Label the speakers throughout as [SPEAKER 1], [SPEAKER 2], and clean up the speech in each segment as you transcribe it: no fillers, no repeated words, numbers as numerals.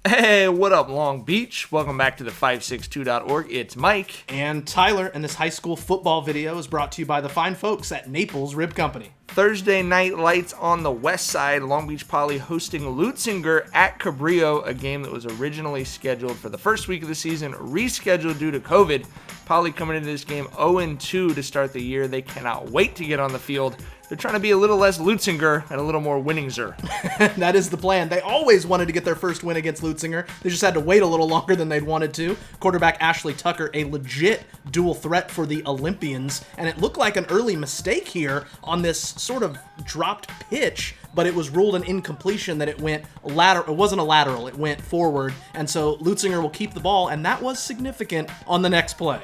[SPEAKER 1] Hey, what up, Long Beach? Welcome back to the 562.org. It's Mike.
[SPEAKER 2] And Tyler, and this high school football video is brought to you by the fine folks at Naples Rib Company.
[SPEAKER 1] Thursday night lights on the west side. Long Beach Poly hosting Leuzinger at Cabrillo, a game that was originally scheduled for the first week of the season, rescheduled due to COVID. Poly coming into this game 0-2 to start the year. They cannot wait to get on the field. They're trying to be a little less Leuzinger and a little more Winningser.
[SPEAKER 2] That is the plan. They always wanted to get their first win against Leuzinger. They just had to wait a little longer than they'd wanted to. Quarterback Ashley Tucker, a legit dual threat for the Olympians. And it looked like an early mistake here on this sort of dropped pitch, but it was ruled an incompletion that it went lateral. It wasn't a lateral. It went forward. And so Leuzinger will keep the ball, and that was significant on the next play.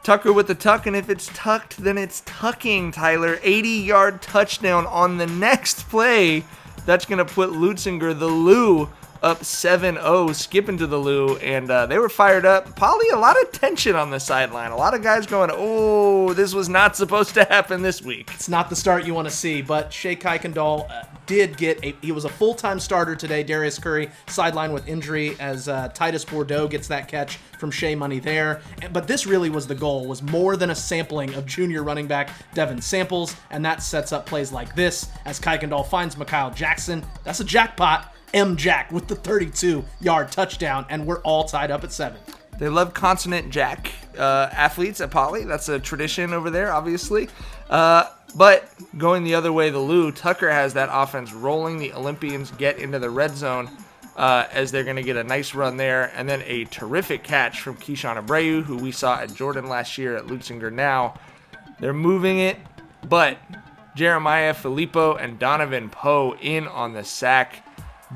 [SPEAKER 1] Tucker with the tuck, and if it's tucked, then it's tucking, Tyler. 80-yard touchdown on the next play. That's going to put Leuzinger, the Lou, up 7-0, skipping to the Lou, and they were fired up. Poly, a lot of tension on the sideline. A lot of guys going, oh, this was not supposed to happen this week.
[SPEAKER 2] It's not the start you want to see, but Shea Kuykendall did get he was a full-time starter today. Darius Curry sidelined with injury as Titus Bordeaux gets that catch from Shea Money there. But this really was the goal, was more than a sampling of junior running back Devin Samples, and that sets up plays like this as Kuykendall finds Mikhail Jackson. That's a jackpot. M-Jack with the 32-yard touchdown, and we're all tied up at 7.
[SPEAKER 1] They love consonant jack athletes at Poly. That's a tradition over there, obviously. But going the other way, the Lou, Tucker has that offense rolling. The Olympians get into the red zone as they're going to get a nice run there. And then a terrific catch from Keyshawn Abreu, who we saw at Jordan last year at Leuzinger now. They're moving it, but Jeremiah Filippo and Donovan Poe in on the sack.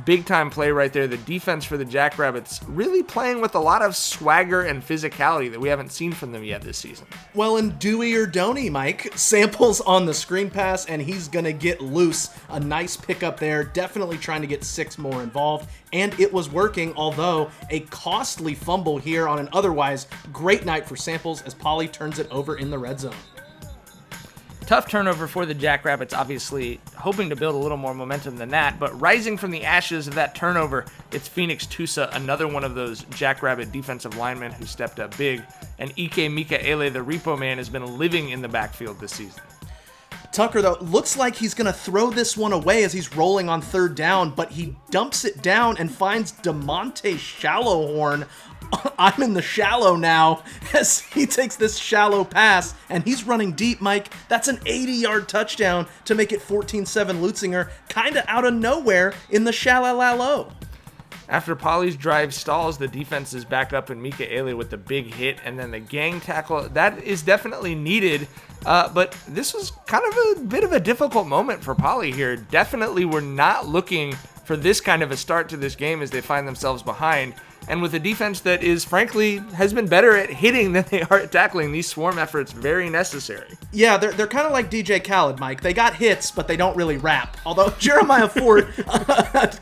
[SPEAKER 1] Big time play right there. The defense for the Jackrabbits really playing with a lot of swagger and physicality that we haven't seen from them yet this season.
[SPEAKER 2] Well, in Dewey or Doney, Mike, Samples on the screen pass, and he's going to get loose. A nice pickup there. Definitely trying to get 6 more involved. And it was working, although a costly fumble here on an otherwise great night for Samples as Poly turns it over in the red zone.
[SPEAKER 1] Tough turnover for the Jackrabbits, obviously hoping to build a little more momentum than that, but rising from the ashes of that turnover, it's Phoenix Tusa, another one of those Jackrabbit defensive linemen who stepped up big, and Ike Mikaele, the repo man, has been living in the backfield this season.
[SPEAKER 2] Tucker, though, looks like he's going to throw this one away as he's rolling on third down, but he dumps it down and finds DeMonte Shallowhorn. I'm in the shallow now as he takes this shallow pass, and he's running deep, Mike. That's an 80-yard touchdown to make it 14-7 Leuzinger, kind of out of nowhere in the shallow.
[SPEAKER 1] After Poly's drive stalls, the defense is back up, and Mikaele with the big hit, and then the gang tackle. That is definitely needed, but this was kind of a bit of a difficult moment for Poly here. Definitely we're not looking for this kind of a start to this game as they find themselves behind. And with a defense that is, frankly, has been better at hitting than they are at tackling, these swarm efforts very necessary.
[SPEAKER 2] Yeah, they're kind of like DJ Khaled, Mike. They got hits, but they don't really rap. Although Jeremiah Ford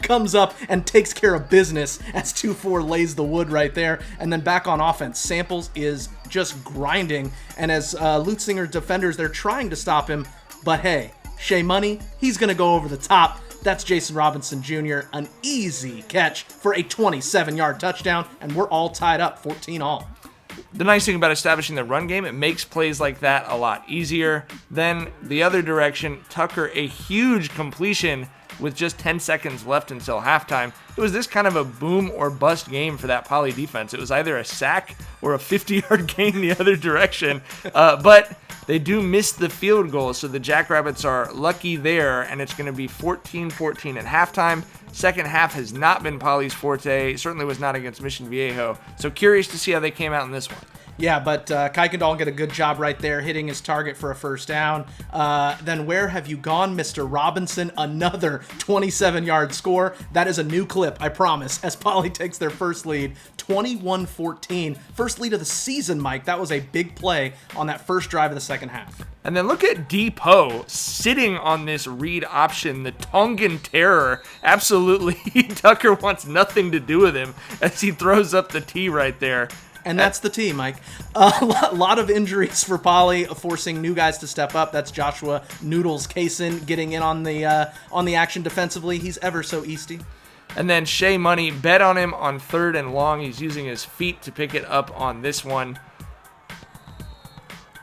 [SPEAKER 2] comes up and takes care of business as 2-4 lays the wood right there. And then back on offense, Samples is just grinding. And as Leuzinger defenders, they're trying to stop him. But hey, Shea Money, he's going to go over the top. That's Jason Robinson Jr., an easy catch for a 27-yard touchdown, and we're all tied up 14-all.
[SPEAKER 1] The nice thing about establishing the run game, it makes plays like that a lot easier. Then the other direction, Tucker, a huge completion with just 10 seconds left until halftime. It was this kind of a boom or bust game for that Poly defense. It was either a sack or a 50-yard gain the other direction, but they do miss the field goal, so the Jackrabbits are lucky there, and it's going to be 14-14 at halftime. Second half has not been Poly's forte, certainly was not against Mission Viejo, so curious to see how they came out in this one.
[SPEAKER 2] Yeah, but Kuykendall get a good job right there, hitting his target for a first down. Then where have you gone, Mr. Robinson? Another 27-yard score. That is a new clip, I promise, as Poly takes their first lead, 21-14. First lead of the season, Mike. That was a big play on that first drive of the second half.
[SPEAKER 1] And then look at Depot sitting on this read option, the Tongan terror. Absolutely, Tucker wants nothing to do with him as he throws up the T right there.
[SPEAKER 2] And that's the team, Mike. A lot of injuries for Poly, forcing new guys to step up. That's Joshua Noodles Kaysen getting in on the action defensively. He's ever so easty.
[SPEAKER 1] And then Shea Money, bet on him on 3rd and long. He's using his feet to pick it up on this one.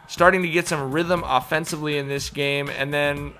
[SPEAKER 1] Starting to get some rhythm offensively in this game. And then,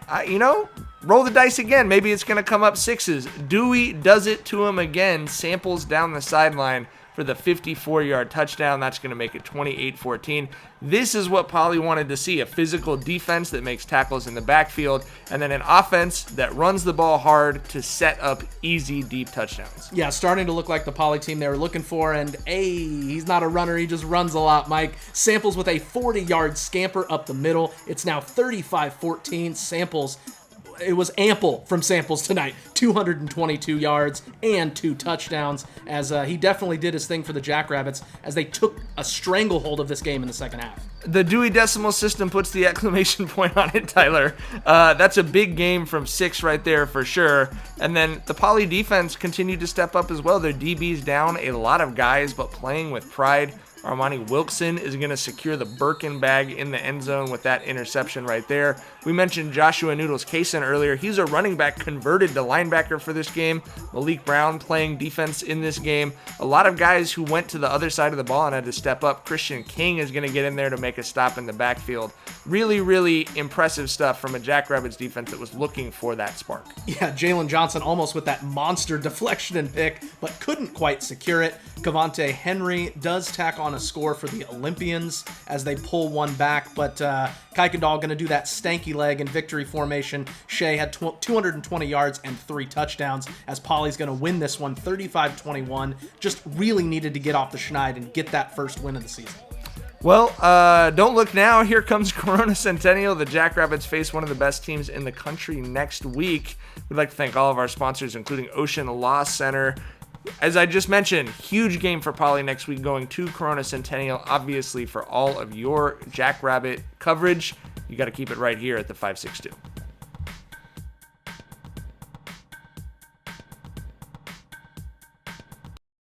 [SPEAKER 1] roll the dice again. Maybe it's going to come up 6s. Dewey does it to him again. Samples down the sideline for the 54-yard touchdown. That's going to make it 28-14. This is what Poly wanted to see, a physical defense that makes tackles in the backfield, and then an offense that runs the ball hard to set up easy, deep touchdowns.
[SPEAKER 2] Yeah, starting to look like the Poly team they were looking for, and he's not a runner, he just runs a lot, Mike. Samples with a 40-yard scamper up the middle. It's now 35-14. Samples, it was ample from Samples tonight. 222 yards and 2 touchdowns, as he definitely did his thing for the Jackrabbits as they took a stranglehold of this game in the second half.
[SPEAKER 1] The Dewey Decimal System puts the exclamation point on it, Tyler. That's a big game from 6 right there for sure. And then the Poly defense continued to step up as well. Their DB's down a lot of guys, but playing with pride. Armani Wilkson is going to secure the Birkin bag in the end zone with that interception right there. We mentioned Joshua Noodles Kaysen earlier. He's a running back converted to linebacker for this game. Malik Brown playing defense in this game. A lot of guys who went to the other side of the ball and had to step up. Christian King is going to get in there to make a stop in the backfield. Really, really impressive stuff from a Jackrabbits defense that was looking for that spark.
[SPEAKER 2] Yeah, Jalen Johnson almost with that monster deflection and pick, but couldn't quite secure it. Cavante Henry does tack on a score for the Olympians as they pull one back, but Kuykendall going to do that stanky leg in victory formation. Shea had 220 yards and 3 touchdowns as Poly's going to win this one 35-21. Just really needed to get off the schneid and get that first win of the season.
[SPEAKER 1] Well, don't look now. Here comes Corona Centennial. The Jackrabbits face one of the best teams in the country next week. We'd like to thank all of our sponsors, including Ocean Law Center. As I just mentioned, huge game for Poly next week going to Corona Centennial. Obviously, for all of your Jackrabbit coverage, you got to keep it right here at the 562.